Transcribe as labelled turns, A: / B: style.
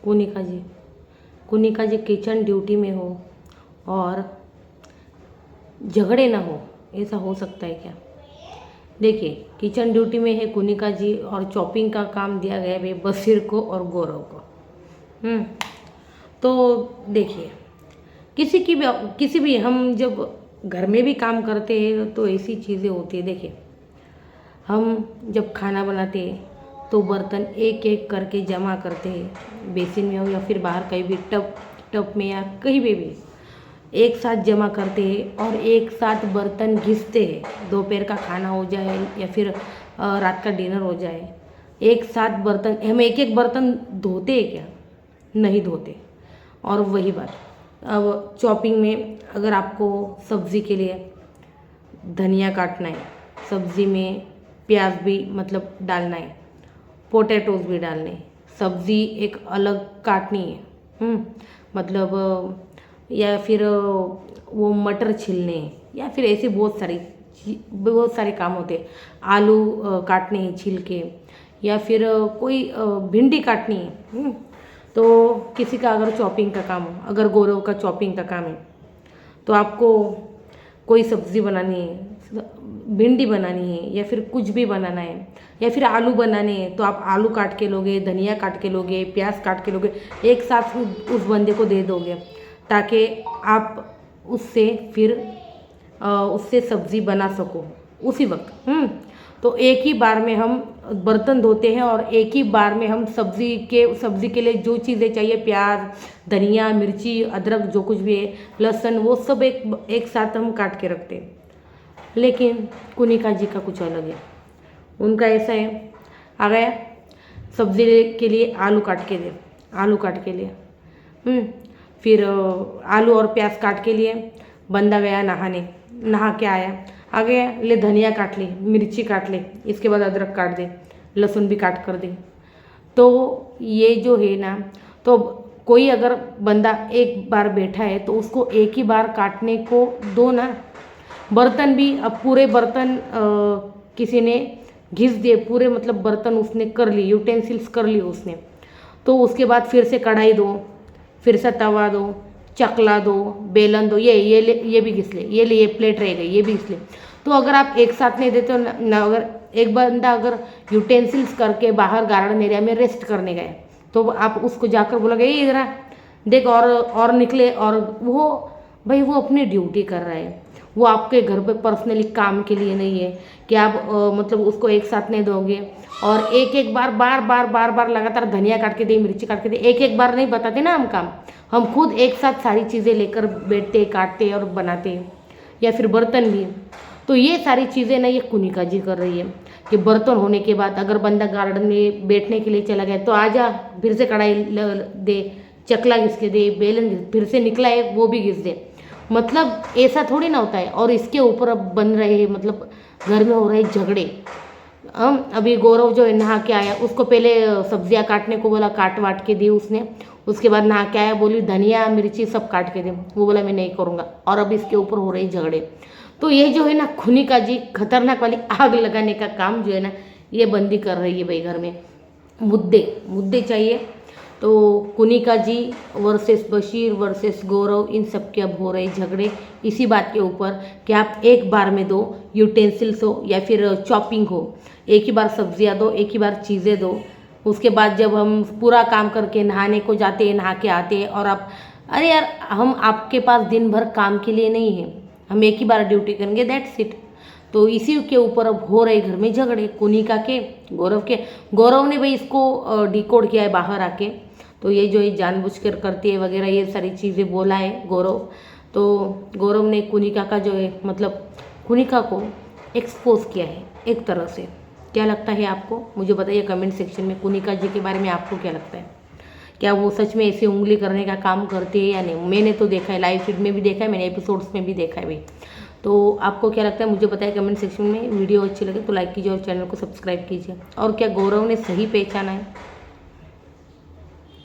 A: कुनिका जी, कुनिका जी kitchen duty में हो और झगड़े ना हो, ऐसा हो सकता है क्या? देखिए, किचन ड्यूटी में है कुनिका जी और चॉपिंग का काम दिया गया है बशीर को और गौरव को। तो देखिए, किसी भी हम जब घर में भी काम करते हैं तो ऐसी चीज़ें होती है। देखिए, हम जब खाना बनाते हैं तो बर्तन एक एक करके जमा करते हैं, बेसिन में हो या फिर बाहर कहीं भी टब में या कहीं भी एक साथ जमा करते हैं और एक साथ बर्तन घिसते हैं। दोपहर का खाना हो जाए या फिर रात का डिनर हो जाए, एक साथ बर्तन हम एक एक बर्तन धोते हैं क्या? नहीं धोते। और वही बात, अब चॉपिंग में अगर आपको सब्ज़ी के लिए धनिया काटना है, सब्ज़ी में प्याज भी मतलब डालना है, पोटैटोज भी डालने हैं, सब्ज़ी एक अलग काटनी है, मतलब या फिर वो मटर छिलने हैं या फिर ऐसे बहुत सारे काम होते हैं। आलू काटने हैं छिल के, या फिर कोई भिंडी काटनी है। तो किसी का अगर चॉपिंग का काम हो, अगर गौरव का चॉपिंग का काम है तो आपको कोई सब्ज़ी बनानी है, भिंडी बनानी है या फिर कुछ भी बनाना है या फिर आलू बनाने हैं, तो आप आलू काट के लोगे, धनिया काट के लोगे, प्याज काट के लोगे, एक साथ उस बंदे को दे दोगे ताकि आप उससे सब्ज़ी बना सको उसी वक्त। तो एक ही बार में हम बर्तन धोते हैं और एक ही बार में हम सब्ज़ी के लिए जो चीज़ें चाहिए, प्याज, धनिया, मिर्ची, अदरक, जो कुछ भी है, लहसुन, वो सब एक साथ हम काट के रखते हैं। लेकिन कुनिका जी का कुछ अलग है। उनका ऐसा है, आ गया सब्ज़ी के लिए आलू काट के लिए, फिर आलू और प्याज काट के लिए बंदा गया नहा के आया, आ गया ले धनिया काट ले, मिर्ची काट ले, इसके बाद अदरक काट दे, लहसुन भी काट कर दे। तो ये जो है ना, तो कोई अगर बंदा एक बार बैठा है तो उसको एक ही बार काटने को दो ना। बर्तन भी, अब पूरे बर्तन किसी ने घिस दिए, पूरे मतलब बर्तन उसने कर लिए, यूटेंसिल्स कर लिए उसने, तो उसके बाद फिर से कढ़ाई दो, फिर से तवा दो, चकला दो, बेलन दो, ये भी घिस ले, ये प्लेट रह गई, ये भी घिस ले। तो अगर आप एक साथ नहीं देते हो ना, अगर एक बंदा अगर यूटेंसिल्स करके बाहर गार्डन एरिया में रेस्ट करने गए तो आप उसको जाकर बोलोगे ये इधर देख, और निकले, और भाई वो अपनी ड्यूटी कर रहा है, वो आपके घर पे पर्सनली काम के लिए नहीं है कि आप मतलब उसको एक साथ नहीं दोगे। और एक बार लगातार धनिया काट के दे, मिर्ची काट के दे, एक बार नहीं बताते ना हम काम, हम खुद एक साथ सारी चीज़ें लेकर बैठते, काटते और बनाते, या फिर बर्तन भी। तो ये सारी चीज़ें ना ये कुनिका जी कर रही है कि बर्तन होने के बाद अगर बंदा गार्डन में बैठने के लिए चला गया तो आजा, फिर से कढ़ाई दे, चकला घिस के दे, बेलन फिर से निकला है वो भी घिस दे। मतलब ऐसा थोड़ी ना होता है। और इसके ऊपर अब बन रहे हैं, मतलब घर में हो रहे झगड़े। अभी गौरव जो है नहा के आया, उसको पहले सब्जियां काटने को बोला, काट वाट के दी उसने, उसके बाद नहा के आया, बोली धनिया मिर्ची सब काट के दे, वो बोला मैं नहीं करूँगा, और अब इसके ऊपर हो रहे झगड़े। तो ये जो है ना कुनिका जी खतरनाक वाली आग लगाने का काम जो है ना ये बंदी कर रही है भाई। घर में मुद्दे चाहिए। तो कुनिका जी वर्सेस बशीर वर्सेस गौरव, इन सब के अब हो रहे झगड़े इसी बात के ऊपर कि आप एक बार में दो, यूटेंसिल्स हो या फिर चॉपिंग हो, एक ही बार सब्जियां दो, एक ही बार चीज़ें दो। उसके बाद जब हम पूरा काम करके नहाने को जाते हैं, नहा के आते हैं, और आप अरे यार हम आपके पास दिन भर काम के लिए नहीं है, हम एक ही बार ड्यूटी करेंगे, दैट्स इट। तो इसी के ऊपर अब हो रहे घर में झगड़े कुनिका के, गौरव ने भाई इसको डिकोड किया है बाहर आके। तो ये जो है जानबूझकर करती है वगैरह, ये सारी चीज़ें बोला है गौरव। तो गौरव ने कुनिका का जो है मतलब कुनिका को एक्सपोज किया है एक तरह से। क्या लगता है आपको? मुझे बताइए कमेंट सेक्शन में, कुनिका जी के बारे में आपको क्या लगता है? क्या वो सच में ऐसे उंगली करने का काम करती है या नहीं? मैंने तो देखा है, लाइव फीड में भी देखा है, मैंने एपिसोड्स में भी देखा है भाई। तो आपको क्या लगता है मुझे बताइए कमेंट सेक्शन में। वीडियो अच्छी लगे तो लाइक कीजिए और चैनल को सब्सक्राइब कीजिए। और क्या गौरव ने सही पहचाना है?